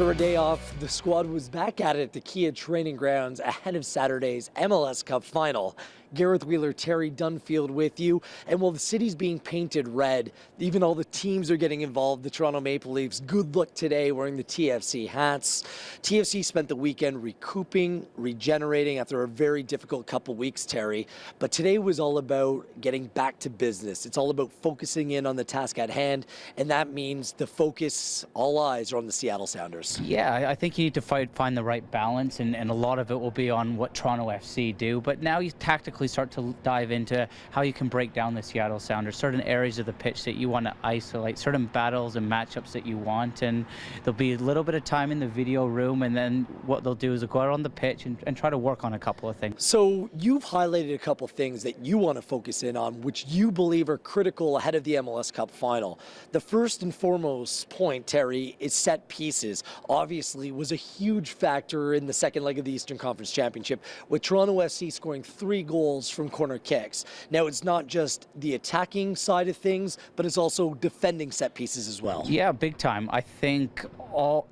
After a day off, the squad was back at it at the Kia training grounds ahead of Saturday's MLS Cup final. Gareth Wheeler, Terry Dunfield with you. And while the city's being painted red, even all the teams are getting involved. The Toronto Maple Leafs, good luck today wearing the TFC hats. TFC spent the weekend recouping, regenerating after a very difficult couple weeks, Terry. But today was all about getting back to business. It's all about focusing in on the task at hand, and that means the focus, all eyes are on the Seattle Sounders. Yeah, I think you need to find the right balance, and a lot of it will be on what Toronto FC do. But now you tactically start to dive into how you can break down the Seattle Sounders, certain areas of the pitch that you want to isolate, certain battles and matchups that you want, and there'll be a little bit of time in the video room, and then what they'll do is they'll go out on the pitch and try to work on a couple of things. So you've highlighted a couple things that you want to focus in on, which you believe are critical ahead of the MLS Cup final. The first and foremost point, Terry, is set pieces. Obviously was a huge factor in the second leg of the Eastern Conference Championship, with Toronto FC scoring 3 goals from corner kicks. Now, it's not just the attacking side of things, but it's also defending set pieces as well. Yeah, big time. I think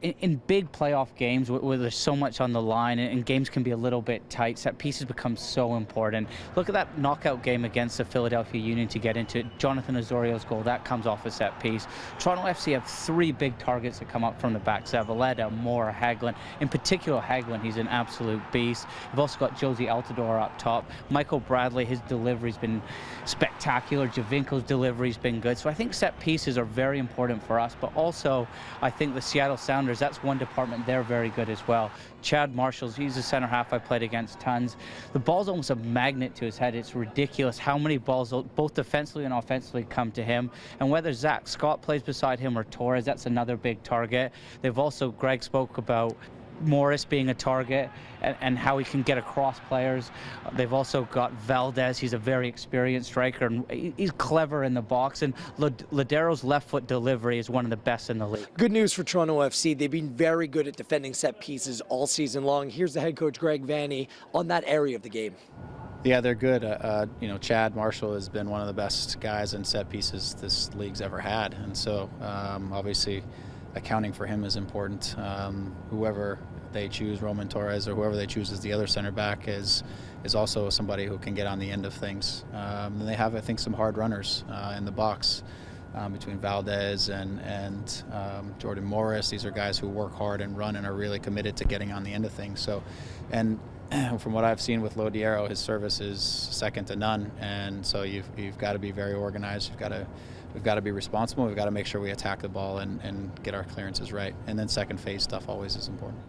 in big playoff games where there's so much on the line and games can be a little bit tight, set pieces become so important. Look at that knockout game against the Philadelphia Union to get into it. Jonathan Osorio's goal, that comes off a set piece. Toronto FC have 3 big targets that come up from the back. Zavaleta, Moore, Hagelin. In particular, Hagelin, he's an absolute beast. You've also got Josie Altidore up top. Michael Bradley, his delivery's been spectacular. Javinko's delivery's been good. So I think set pieces are very important for us, but also I think the Seattle Sounders, that's one department they're very good as well. Chad Marshall, he's a center half I played against tons. The ball's almost a magnet to his head. It's ridiculous how many balls, both defensively and offensively, come to him. And whether Zach Scott plays beside him or Torres, that's another big target. They've also, Greg spoke about Morris being a target and how he can get across players. They've also got Valdez. He's a very experienced striker, and he's clever in the box. And Ladero's left foot delivery is one of the best in the league. Good news for Toronto FC. They've been very good at defending set pieces all season long. Here's the head coach, Greg Vanny, on that area of the game. Yeah, they're good. Chad Marshall has been one of the best guys in set pieces this league's ever had. And so, obviously, accounting for him is important. Whoever they choose, Roman Torres or whoever they choose as the other center back, is also somebody who can get on the end of things. And they have, I think, some hard runners in the box between Valdez and Jordan Morris. These are guys who work hard and run and are really committed to getting on the end of things. So, and from what I've seen with Lodiero, his service is second to none. And so you've got to be very organized. We've got to be responsible. We've got to make sure we attack the ball and get our clearances right. And then second phase stuff always is important.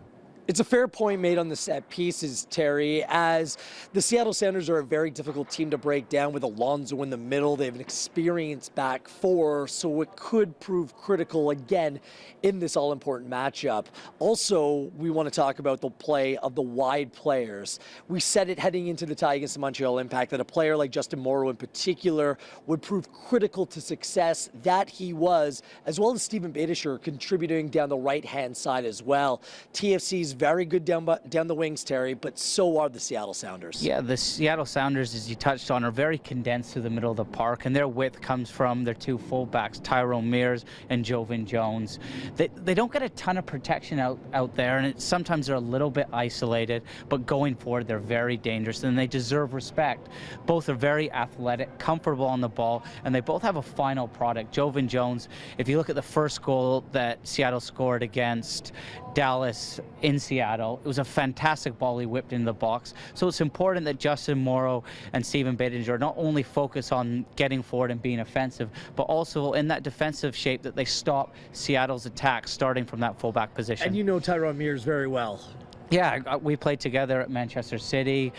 It's a fair point made on the set pieces, Terry, as the Seattle Sounders are a very difficult team to break down with Alonso in the middle. They have an experienced back four, so it could prove critical again in this all-important matchup. Also, we want to talk about the play of the wide players. We said it heading into the tie against the Montreal Impact that a player like Justin Morrow in particular would prove critical to success. That he was, as well as Steven Beitashour contributing down the right-hand side as well. TFC's very good down the wings, Terry, but so are the Seattle Sounders. Yeah, the Seattle Sounders, as you touched on, are very condensed to the middle of the park, and their width comes from their 2 fullbacks, Tyrone Mears and Jovan Jones. They don't get a ton of protection out there, and sometimes they're a little bit isolated, but going forward, they're very dangerous, and they deserve respect. Both are very athletic, comfortable on the ball, and they both have a final product. Jovan Jones, if you look at the first goal that Seattle scored against Dallas in Seattle, it was a fantastic ball he whipped in the box. So it's important that Justin Morrow and Steven Beitashour not only focus on getting forward and being offensive, but also in that defensive shape that they stop Seattle's attack starting from that fullback position. And you know Tyrone Mears very well. Yeah, we played together at Manchester City.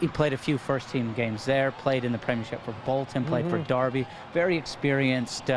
He played a few first-team games there, played in the Premiership for Bolton, played for Derby. Very experienced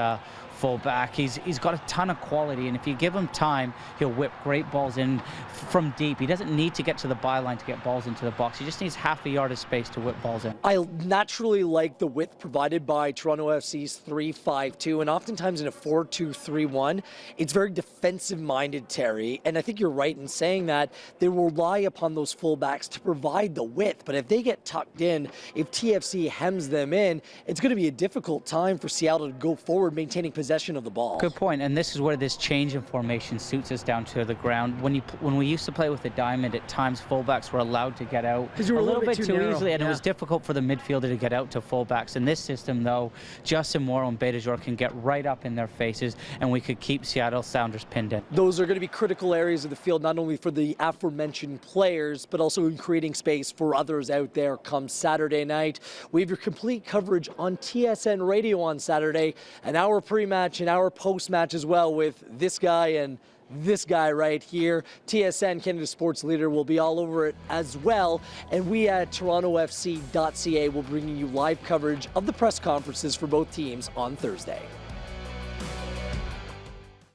fullback. He's got a ton of quality, and if you give him time, he'll whip great balls in from deep. He doesn't need to get to the byline to get balls into the box. He just needs half a yard of space to whip balls in. I naturally like the width provided by Toronto FC's 3-5-2, and oftentimes in a 4-2-3-1, it's very defensive-minded, Terry, and I think you're right in saying that they rely upon those fullbacks to provide the width, but if they get tucked in, if TFC hems them in, it's going to be a difficult time for Seattle to go forward maintaining possession possession of the ball. Good point, and this is where this change in formation suits us down to the ground. When we used to play with the diamond, at times fullbacks were allowed to get out you were a little bit too narrow. easily, and Yeah. it was difficult for the midfielder to get out to fullbacks. In this system, though, Justin Morrow and Beitajor can get right up in their faces, and we could keep Seattle Sounders pinned in. Those are going to be critical areas of the field, not only for the aforementioned players, but also in creating space for others out there come Saturday night. We have your complete coverage on TSN Radio on Saturday, an hour pre-match, an hour post-match as well, with this guy and this guy right here. TSN, Canada Sports Leader, will be all over it as well. And we at TorontoFC.ca will bring you live coverage of the press conferences for both teams on Thursday.